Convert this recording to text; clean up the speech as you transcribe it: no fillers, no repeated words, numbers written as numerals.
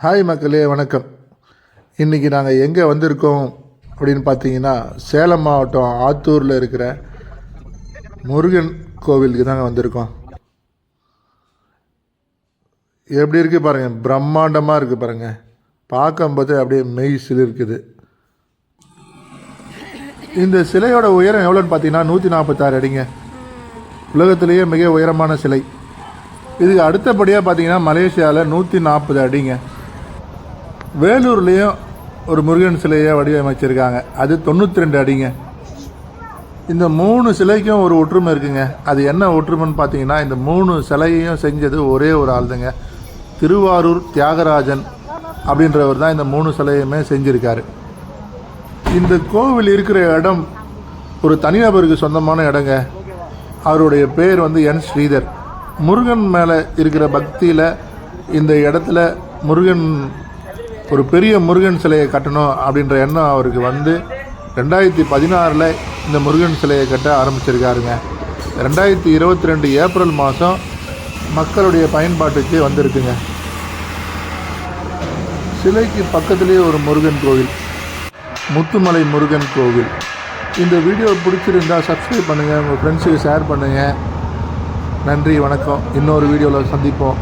Hi மக்களே, வணக்கம். இன்றைக்கி நாங்கள் எங்கே வந்திருக்கோம் அப்படின்னு பார்த்தீங்கன்னா, சேலம் மாவட்டம் ஆத்தூரில் இருக்கிற முருகன் கோவிலுக்கு தாங்க வந்திருக்கோம். எப்படி இருக்குது பாருங்கள், பிரம்மாண்டமாக இருக்குது பாருங்கள். பார்க்கும்போது அப்படியே மெய் சிலிர்க்குது. இந்த சிலையோட உயரம் எவ்வளோன்னு பார்த்தீங்கன்னா 146 அடிங்க. உலகத்திலேயே மிக உயரமான சிலை. இதுக்கு அடுத்தபடியாக பார்த்தீங்கன்னா மலேசியாவில் 140 அடிங்க. வேலூர்லேயும் ஒரு முருகன் சிலையை வடிவமைச்சிருக்காங்க, அது 92 அடிங்க. இந்த 3 சிலைக்கும் ஒரு ஒற்றுமை இருக்குங்க. அது என்ன ஒற்றுமைன்னு பார்த்தீங்கன்னா, இந்த 3 சிலையையும் செஞ்சது ஒரே ஒரு ஆள் தாங்க. திருவாரூர் தியாகராஜன் அப்படின்றவர் தான் இந்த 3 சிலையுமே செஞ்சுருக்காரு. இந்த கோவில் இருக்கிற இடம் ஒரு தனிநபருக்கு சொந்தமான இடங்க. அவருடைய பேர் என் ஸ்ரீதர். முருகன் மேலே இருக்கிற பக்தியில் இந்த இடத்துல முருகன் ஒரு பெரிய முருகன் சிலையை கட்டணும் அப்படின்ற எண்ணம் அவருக்கு 2016 இந்த முருகன் சிலையை கட்ட ஆரம்பிச்சிருக்காருங்க. 2022 ஏப்ரல் மாதம் மக்களுடைய பயன்பாட்டுக்கு வந்திருக்குங்க. சிலைக்கு பக்கத்துலேயே ஒரு முருகன் கோவில், முத்துமலை முருகன் கோவில். இந்த வீடியோ பிடிச்சிருந்தால் சப்ஸ்கிரைப் பண்ணுங்கள், உங்கள் ஃப்ரெண்ட்ஸுக்கு ஷேர் பண்ணுங்கள். நன்றி, வணக்கம். இன்னொரு வீடியோவில் சந்திப்போம்.